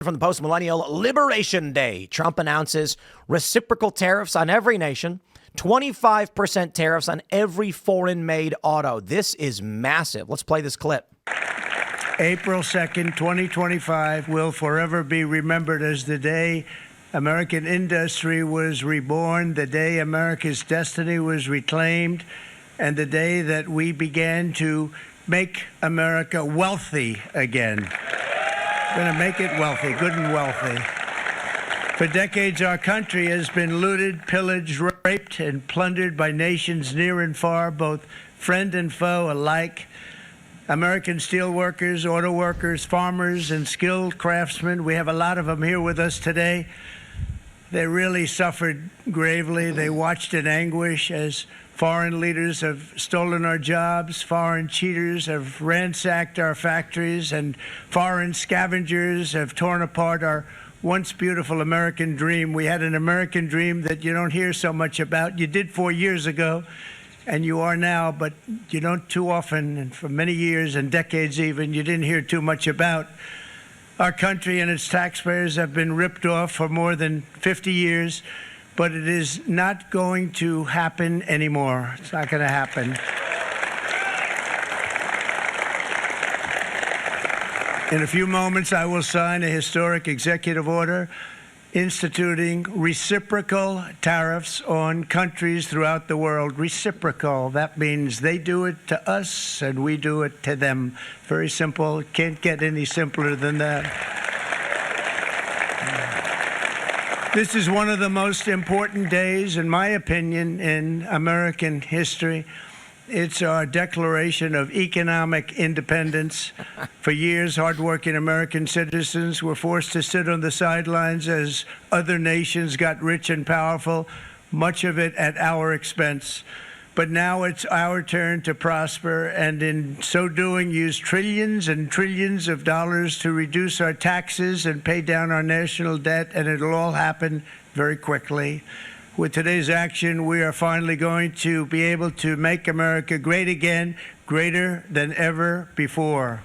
From the post-millennial Liberation Day, Trump announces reciprocal tariffs on every nation, 25% tariffs on every foreign-made auto. This is massive. Let's play this clip. April 2nd, 2025 will forever be remembered as the day American industry was reborn, the day America's destiny was reclaimed, and the day that we began to make America wealthy again. We're going to make it wealthy, good and wealthy. For decades, our country has been looted, pillaged, raped, and plundered by nations near and far, both friend and foe alike. American steelworkers, auto workers, farmers, and skilled craftsmen, we have a lot of them here with us today. They really suffered gravely. They watched in anguish as foreign leaders have stolen our jobs, foreign cheaters have ransacked our factories, and foreign scavengers have torn apart our once beautiful American dream. We had an American dream that you don't hear so much about. You did 4 years ago, and you are now, but you don't too often, and for many years and decades even, you didn't hear too much about. Our country and its taxpayers have been ripped off for more than 50 years. But it is not going to happen anymore. It's not going to happen. In a few moments, I will sign a historic executive order instituting reciprocal tariffs on countries throughout the world. Reciprocal, that means they do it to us and we do it to them. Very simple. Can't get any simpler than that. This is one of the most important days, in my opinion, in American history. It's our declaration of economic independence. For years, hardworking American citizens were forced to sit on the sidelines as other nations got rich and powerful, much of it at our expense. But now it's our turn to prosper, and in so doing, use trillions and trillions of dollars to reduce our taxes and pay down our national debt, and it'll all happen very quickly. With today's action, we are finally going to be able to make America great again, greater than ever before.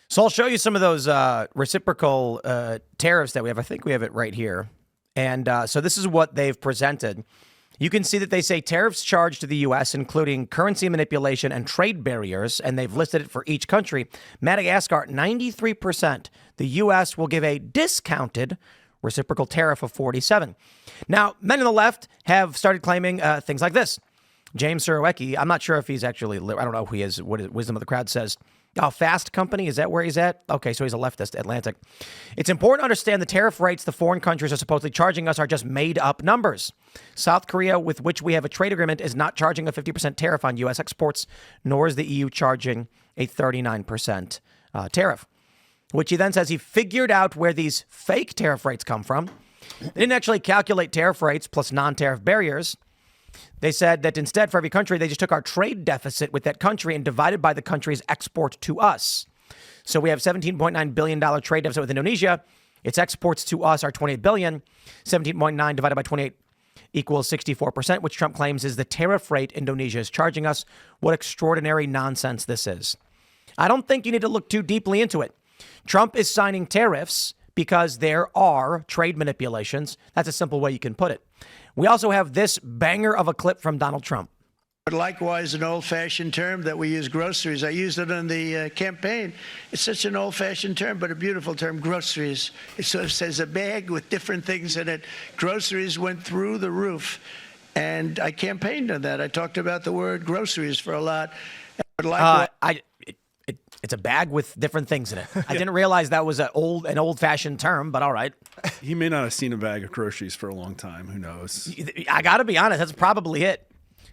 So I'll show you some of those reciprocal tariffs that we have. I think we have it right here. And so this is what they've presented. You can see that they say tariffs charged to the U.S., including currency manipulation and trade barriers, and they've listed it for each country. Madagascar, 93%. The U.S. will give a discounted reciprocal tariff of 47%. Now, men on the left have started claiming things like this. James Surowiecki, I'm not sure if he's actually, I don't know who he is, what his Wisdom of the Crowd says. Oh, Fast Company, is that where he's at? Okay, so he's a leftist, Atlantic. It's important to understand the tariff rates the foreign countries are supposedly charging us are just made-up numbers. South Korea, with which we have a trade agreement, is not charging a 50% tariff on U.S. exports, nor is the EU charging a 39% tariff. Which he then says he figured out where these fake tariff rates come from. They didn't actually calculate tariff rates plus non-tariff barriers. They said that instead, for every country, they just took our trade deficit with that country and divided by the country's export to us. So we have $17.9 billion trade deficit with Indonesia. Its exports to us are $28 billion. 17.9 divided by 28 equals 64%, which Trump claims is the tariff rate Indonesia is charging us. What extraordinary nonsense this is. I don't think you need to look too deeply into it. Trump is signing tariffs because there are trade manipulations. That's a simple way you can put it. We also have this banger of a clip from Donald Trump. But likewise, an old-fashioned term that we use, groceries. I used it in the campaign. It's such an old-fashioned term, but a beautiful term, groceries. It sort of says a bag with different things in it. Groceries went through the roof, and I campaigned on that. I talked about the word groceries for a lot. But likewise, it's a bag with different things in it. I didn't realize that was an old-fashioned term, but all right. He may not have seen a bag of groceries for a long time. Who knows? I got to be honest. That's probably it.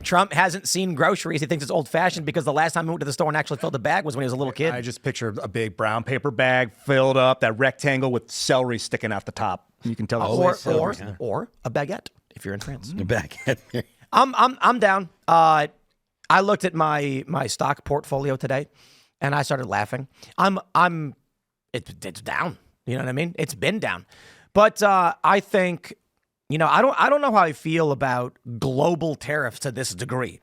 Trump hasn't seen groceries. He thinks it's old-fashioned because the last time he went to the store and actually filled the bag was when he was a little kid. I just picture a big brown paper bag filled up, that rectangle with celery sticking out the top. You can tell. Or a baguette if you're in France. A baguette. I'm down. I looked at my stock portfolio today, and I started laughing. It's down. You know what I mean? It's been down, but I think. I don't know how I feel about global tariffs to this degree.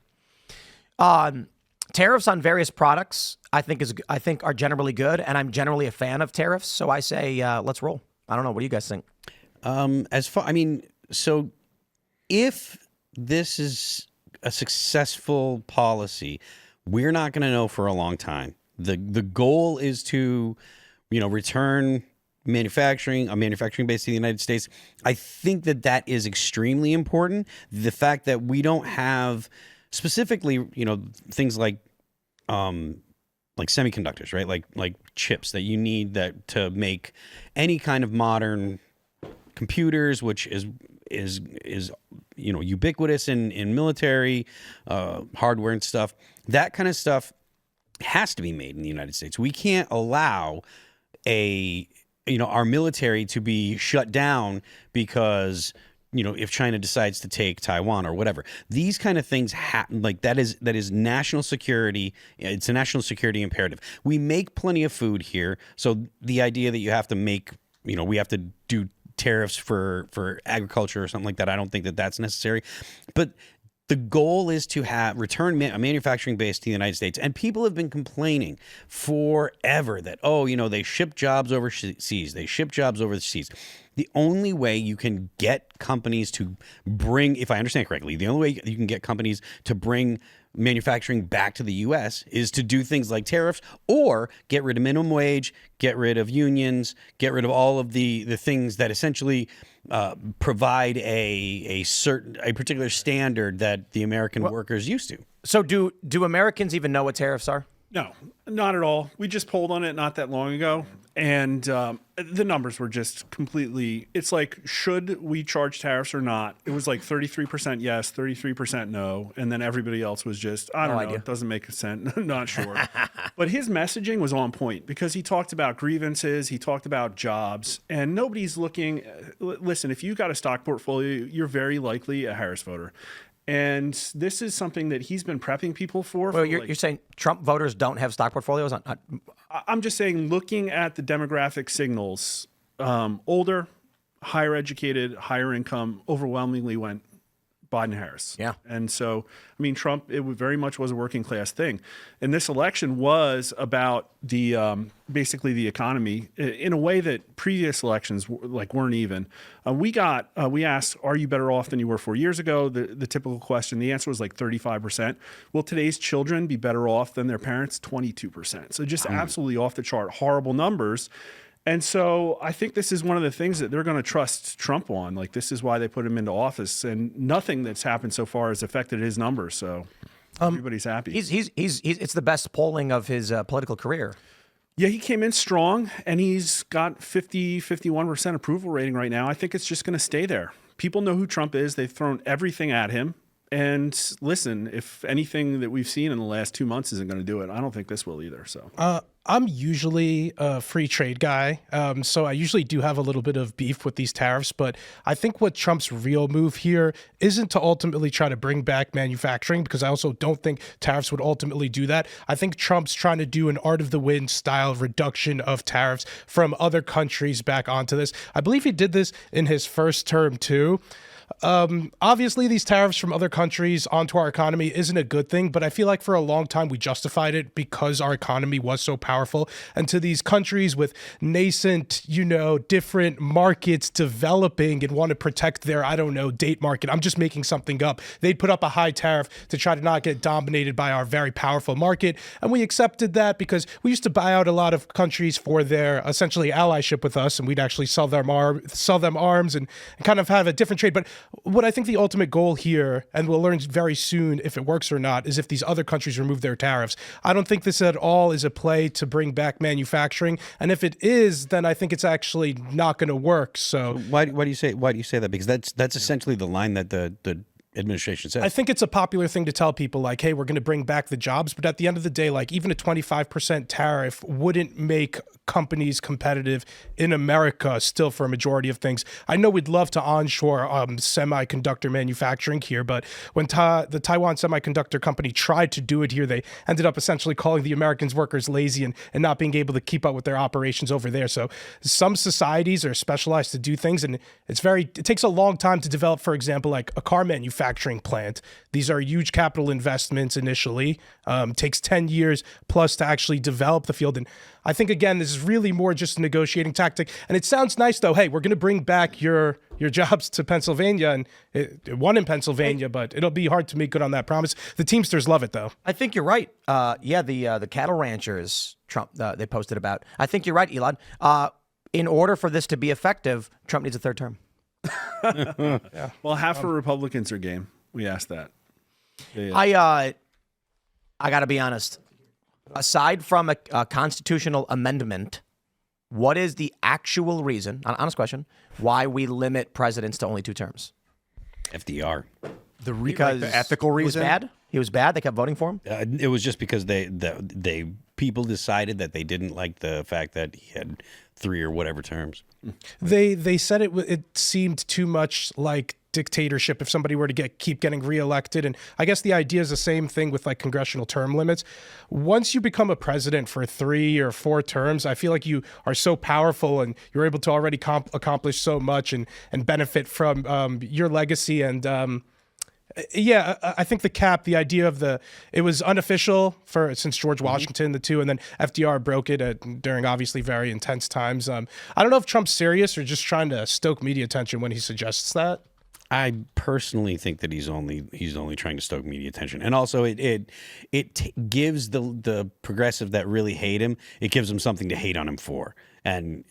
tariffs on various products, I think are generally good, and I'm generally a fan of tariffs. So I say let's roll. I don't know. What do you guys think? So if this is a successful policy, we're not going to know for a long time. The goal is to, return manufacturing based in the United States. I think that is extremely important. The fact that we don't have specifically, things like semiconductors, right? Like chips that you need that to make any kind of modern computers, which is ubiquitous in military hardware and stuff. That kind of stuff has to be made in the United States. We can't allow our military to be shut down because if China decides to take Taiwan or whatever. These kind of things that is national security. It's a national security imperative. We make plenty of food here, so the idea that you have to make, we have to do tariffs for agriculture or something like that, I don't think that's necessary. But the goal is to return a manufacturing base to the United States. And people have been complaining forever that, they ship jobs overseas. They ship jobs overseas. The only way you can get companies to bring, if I understand correctly, the only way you can get companies to bring manufacturing back to the U.S. is to do things like tariffs or get rid of minimum wage, get rid of unions, get rid of all of the things that essentially provide a particular standard that the American workers used to. So do Americans even know what tariffs are? No, not at all. We just polled on it not that long ago, and the numbers were just completely. It's like, should we charge tariffs or not? It was like 33% yes, 33% no, and then everybody else was just, I don't know, idea. It doesn't make sense, not sure. But his messaging was on point because he talked about grievances, he talked about jobs, and nobody's looking. Listen, if you got a stock portfolio, you're very likely a Harris voter. And this is something that he's been prepping people for. Well, you're saying Trump voters don't have stock portfolios? I'm just saying, looking at the demographic signals, older, higher educated, higher income, overwhelmingly went Biden-Harris. Yeah. And so, Trump, it very much was a working class thing. And this election was about the basically the economy in a way that previous elections weren't even. We asked, are you better off than you were 4 years ago? The typical question, the answer was 35%. Will today's children be better off than their parents? 22%. So just absolutely off the chart, horrible numbers. And so I think this is one of the things that they're going to trust Trump on. This is why they put him into office, and nothing that's happened so far has affected his numbers. So everybody's happy. It's the best polling of his political career. Yeah, he came in strong, and he's got 51% approval rating right now. I think it's just going to stay there. People know who Trump is. They've thrown everything at him. And listen, if anything that we've seen in the last 2 months isn't going to do it, I don't think this will either. So I'm usually a free trade guy, so I usually do have a little bit of beef with these tariffs, but I think what Trump's real move here isn't to ultimately try to bring back manufacturing, because I also don't think tariffs would ultimately do that. I think Trump's trying to do an art of the win style reduction of tariffs from other countries back onto this. I believe he did this in his first term too. Obviously, these tariffs from other countries onto our economy isn't a good thing, but I feel like for a long time we justified it because our economy was so powerful. And to these countries with nascent, different markets developing and want to protect their, date market, I'm just making something up. They'd put up a high tariff to try to not get dominated by our very powerful market. And we accepted that because we used to buy out a lot of countries for their essentially allyship with us, and we'd actually sell them arms and kind of have a different trade. But what I think the ultimate goal here, and we'll learn very soon if it works or not, is if these other countries remove their tariffs. I don't think this at all is a play to bring back manufacturing, and if it is, then I think it's actually not going to work. So why do you say that? Because that's essentially the line that the administration says. I think it's a popular thing to tell people, hey, we're going to bring back the jobs, but at the end of the day, even a 25% tariff wouldn't make companies competitive in America still for a majority of things. I know we'd love to onshore semiconductor manufacturing here, but when the Taiwan Semiconductor Company tried to do it here, they ended up essentially calling the Americans workers lazy and not being able to keep up with their operations over there. So some societies are specialized to do things, and it takes a long time to develop, for example, like a car manufacturing plant. These are huge capital investments initially. Takes 10 years plus to actually develop the field. And I think, again, this is really more just a negotiating tactic. And it sounds nice, though. Hey, we're going to bring back your jobs to Pennsylvania, and it won in Pennsylvania, but it'll be hard to make good on that promise. The Teamsters love it, though. I think you're right. The cattle ranchers, Trump, they posted about. I think you're right, Elaad. In order for this to be effective, Trump needs a third term. Yeah. Well, half of Republicans are game. We asked that. I got to be honest. Aside from a constitutional amendment, what is the actual reason, honest question, why we limit presidents to only 2 terms? FDR. Because the ethical reason? He was bad. They kept voting for him. It was just because people decided that they didn't like the fact that he had 3 or whatever terms. They said it seemed too much like dictatorship if somebody were to keep getting reelected. And I guess the idea is the same thing with like congressional term limits. Once you become a president for 3 or 4 terms, I feel like you are so powerful and you're able to already accomplish so much and benefit from your legacy. And I think the idea of it was unofficial since George Washington, the 2, and then FDR broke it during obviously very intense times. I don't know if Trump's serious or just trying to stoke media attention when he suggests that. I personally think that he's only trying to stoke media attention, and also it gives the progressive that really hate him, it gives them something to hate on him for, and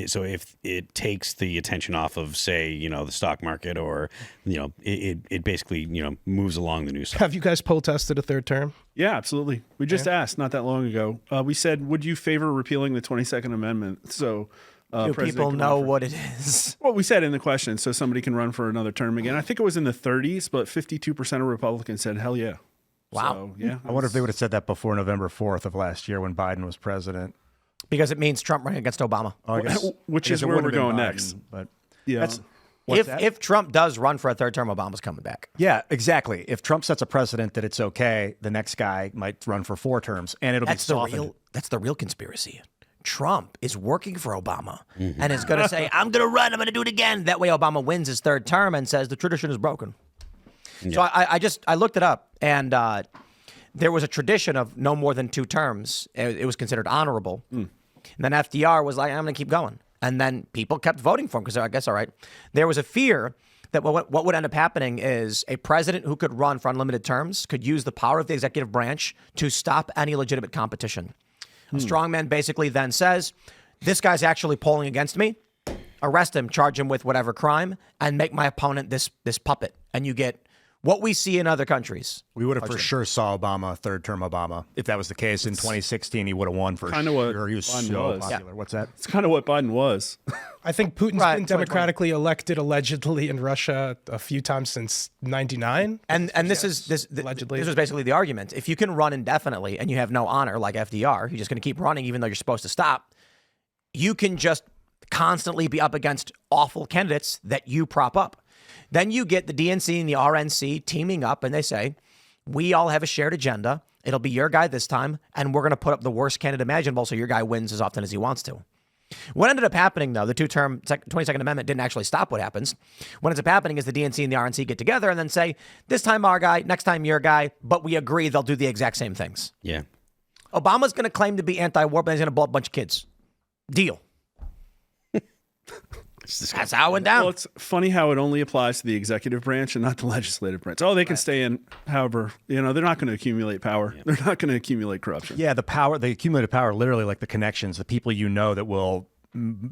so if it takes the attention off of, say, the stock market, or it basically moves along the news cycle. Have you guys poll tested a third term? Yeah, absolutely. We just asked not that long ago. We said, would you favor repealing the 22nd Amendment? So. Do people know what it is? Well, we said in the question, so somebody can run for another term again. I think it was in the 30s, but 52% of Republicans said, hell yeah. Wow. So, yeah. I wonder if they would have said that before November 4th of last year when Biden was president. Because it means Trump running against Obama. Which is where we're going next. But yeah. If Trump does run for a third term, Obama's coming back. Yeah, exactly. If Trump sets a precedent that it's okay, the next guy might run for 4 terms, and it'll be softened. That's the real conspiracy. Trump is working for Obama and is going to say, I'm going to run, I'm going to do it again. That way Obama wins his 3rd term and says the tradition is broken. Yeah. So I looked it up, and there was a tradition of no more than 2 terms. It was considered honorable. And then FDR was like, I'm going to keep going. And then people kept voting for him because I guess, all right. There was a fear that what would end up happening is a president who could run for unlimited terms could use the power of the executive branch to stop any legitimate competition. A strongman basically then says, this guy's actually polling against me. Arrest him, charge him with whatever crime, and make my opponent this puppet. And you get what we see in other countries. We would have for sure saw Obama, 3rd term Obama. If that was the case in 2016, he would have won for sure. He was so popular. Yeah. What's that? It's kind of what Biden was. I think Putin's been democratically elected allegedly in Russia a few times since '99. And this was basically the argument. If you can run indefinitely and you have no honor like FDR, you're just going to keep running even though you're supposed to stop. You can just constantly be up against awful candidates that you prop up. Then you get the DNC and the RNC teaming up, and they say, we all have a shared agenda. It'll be your guy this time, and we're going to put up the worst candidate imaginable so your guy wins as often as he wants to. What ended up happening, though, the 22nd Amendment didn't actually stop what happens. What ends up happening is the DNC and the RNC get together and then say, this time our guy, next time your guy, but we agree they'll do the exact same things. Yeah. Obama's going to claim to be anti-war, but he's going to blow up a bunch of kids. Deal. That's how it went down. Well, it's funny how it only applies to the executive branch and not the legislative branch. Oh, they can stay in, however, they're not going to accumulate power. Yeah. They're not going to accumulate corruption. Yeah, the accumulated power, literally like the connections, the people that will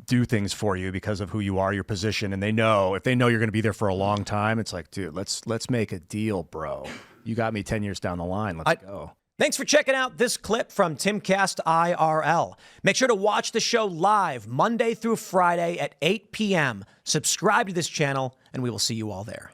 do things for you because of who you are, your position, and if they know you're going to be there for a long time, it's like, dude, let's make a deal, bro. You got me 10 years down the line. Let's go. Thanks for checking out this clip from Timcast IRL. Make sure to watch the show live Monday through Friday at 8 p.m. Subscribe to this channel, and we will see you all there.